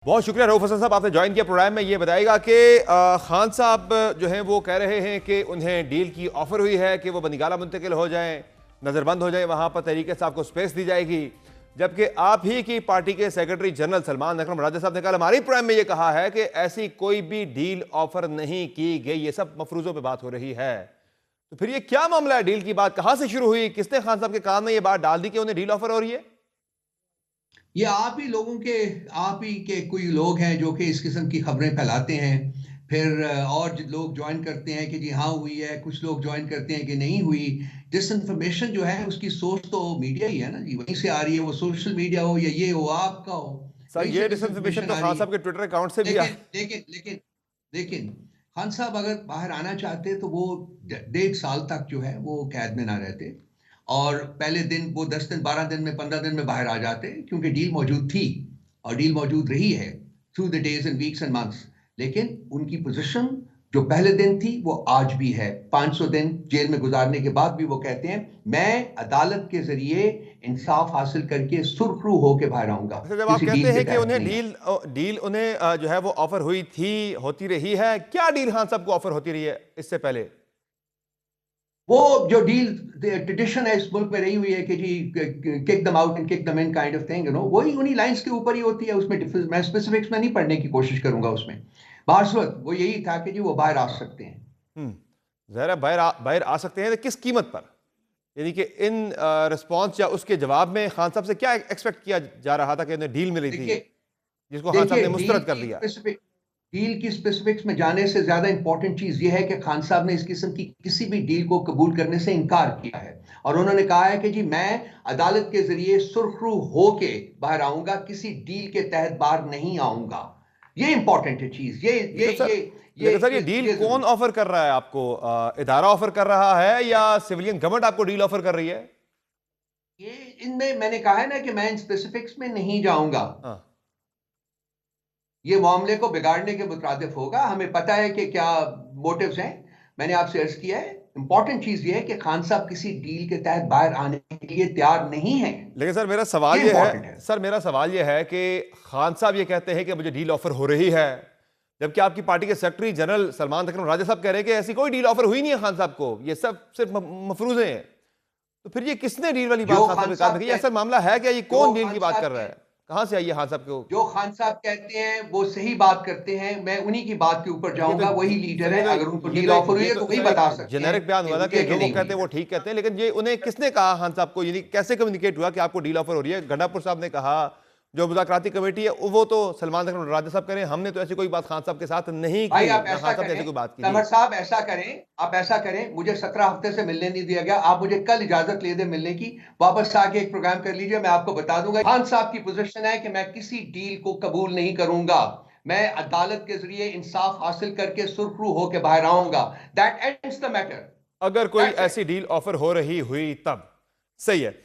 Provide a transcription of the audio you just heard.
बहुत शुक्रिया रऊफ हसन साहब, आपने ज्वाइन किया प्रोग्राम में। ये बताएगा कि खान साहब जो हैं वो कह रहे हैं कि उन्हें डील की ऑफर हुई है कि वो बंदीगाला मुंतकिल हो जाएं, नज़रबंद हो जाएं, वहाँ पर तहरीक साहब को स्पेस दी जाएगी। जबकि आप ही की पार्टी के सेक्रेटरी जनरल सलमान अकरम राजा साहब ने कल हमारी प्रोग्राम में ये कहा है कि ऐसी कोई भी डील ऑफर नहीं की गई, ये सब मफरूजों पर बात हो रही है। तो फिर ये क्या मामला है? डील की बात कहाँ से शुरू हुई? किसने खान साहब के कान में ये बात डाल दी कि उन्हें डील ऑफर हो रही है? ये आप ही के कोई लोग हैं जो कि इस किस्म की खबरें फैलाते हैं। फिर और लोग ज्वाइन करते हैं कि जी हाँ हुई है, कुछ लोग ज्वाइन करते हैं कि नहीं हुई। डिसइंफॉर्मेशन जो है उसकी सोर्स तो मीडिया ही है ना जी, वहीं से आ रही है। वो सोशल मीडिया हो या ये हो आपका हो, सर, वहीं से ये डिसइंफॉर्मेशन डिसइंफॉर्मेशन तो आ खान रही है। साहब के ट्विटर अकाउंट से भी आ। लेकिन लेकिन लेकिन लेकिन खान साहब अगर बाहर आना चाहते तो वो 1.5 साल तक जो है वो कैद में ना रहते। और पहले दिन वो 10 दिन, 12 दिन में, 15 दिन में बाहर आ जाते, क्योंकि डील मौजूद थी और डील मौजूद रही है through the days and weeks and months. लेकिन उनकी पोजीशन जो पहले दिन थी वो आज भी है। 500 दिन जेल में गुजारने के बाद भी वो कहते हैं मैं अदालत के जरिए इंसाफ हासिल करके सुरखरू होकर बाहर आऊंगा, अच्छा, जब आप किसी कहते डील के हैं कि तहत उन्हें नहीं। डील उन्हें जो है वो ऑफर हुई थी, होती रही है, क्या डील खान साहब को ऑफर होती रही है इससे पहले? वो जो डील ट्रेडिशन है इस मुल्क में रही हुई है कि जी kick them out and kick them in kind of thing, वही उन्हीं लाइंस के ऊपर ही होती है। उसमें मैं स्पेसिफिक्स में नहीं पढ़ने की कोशिश करूंगा। उसमें बासवत वो यही था कि जी वो बाहर आ सकते हैं। जहरा बाहर आ सकते हैं, तो किस कीमत पर? यानी कि इन रिस्पॉन्स या उसके जवाब में खान साहब से क्या एक्सपेक्ट किया जा रहा था कि उन्हें डील मिली थी, देखिए जिसको खान साहब देखिए ने मुस्तरद कर दिया? डील की स्पेसिफिक्स में जाने से ज्यादा इंपॉर्टेंट चीज यह है कि खान साहब ने इस किस्म की किसी भी डील को कबूल करने से इनकार किया है। और उन्होंने कहा है कि जी मैं अदालत के जरिए सुरखरू होके बाहर आऊंगा, किसी डील के तहत बाहर नहीं आऊंगा। ये इंपॉर्टेंट है चीज। लेकिन सर लेकिन सर, ये डील ये कौन जरूरी। ऑफर कर रहा है आपको? इदारा ऑफर कर रहा है या सिविलियन गवर्नमेंट आपको डील ऑफर कर रही है? ये इनमें मैंने कहा है ना कि मैं इन स्पेसिफिक्स में नहीं जाऊंगा। हाँ। ये मामले को बिगाड़ने के मुतरादिफ होगा। हमें पता है कि क्या मोटिव्स हैं। मैंने आपसे अर्ज किया है, इंपॉर्टेंट चीज ये है कि खान साहब किसी डील के तहत बाहर आने के लिए तैयार नहीं है। लेकिन सर, मेरा सवाल ये ये है इंपॉर्टेंट है। सर मेरा सवाल ये है कि खान साहब ये कहते हैं कि मुझे डील ऑफर हो रही है, जबकि आपकी पार्टी के सेक्रेटरी जनरल सलमान अकरम राजा साहब कह रहे हैं कि ऐसी कोई डील ऑफर हुई नहीं है खान साहब को, ये सब सिर्फ मफरूजे हैं। तो फिर ये किसने डील वाली बात जो खान साहब खान के कान साहब में की? कह ऐसा मामला है क्या? ये जो कौन डील खान की बात साहब कर रहा कह है? कहां से आई है खान साहब को? जो खान साहब कहते हैं वो सही बात करते हैं। मैं उन्हीं की बात के ऊपर ये तो जाऊंगा। वही लीडर सर, है। अगर उनको डील ऑफर हुई ये है तो तो वही सर एक बता सकते हैं जेनेरिक बयान कि हुआ ना हुई कि है कि जो वो नहीं कहते हुई हैं वो है। ठीक कहते हैं, लेकिन ये उन्हें किसने कहा खान साहब को? यानी कैसे कम्युनिकेट हुआ कि आपको डील ऑफर हो रही है? गंडापुर साहब ने कहा, जो मुज़ाकराती कमेटी है वो तो सलमान अकरम राजा साहब करें, हमने तो ऐसी कोई बात खान साहब के साथ नहीं की, भाई आप ना ऐसा खान साहब ने ऐसी करें, कोई बात की। जी। समर साहब ऐसा करें, आप ऐसा करें, मुझे 17 हफ्ते से मिलने नहीं दिया गया। आप मुझे कल इजाजत ले दे मिलने की, वापस आके एक प्रोग्राम कर लीजिए, मैं आपको बता दूंगा। खान साहब की पोजीशन है कि मैं किसी डील को कबूल नहीं करूंगा। मैं अदालत के जरिए इंसाफ हासिल करके सुरखरू होकर बाहर आऊंगा। That ends the matter. अगर कोई दैट्स इट। ऐसी डील ऑफर हो रही हुई तब सही है।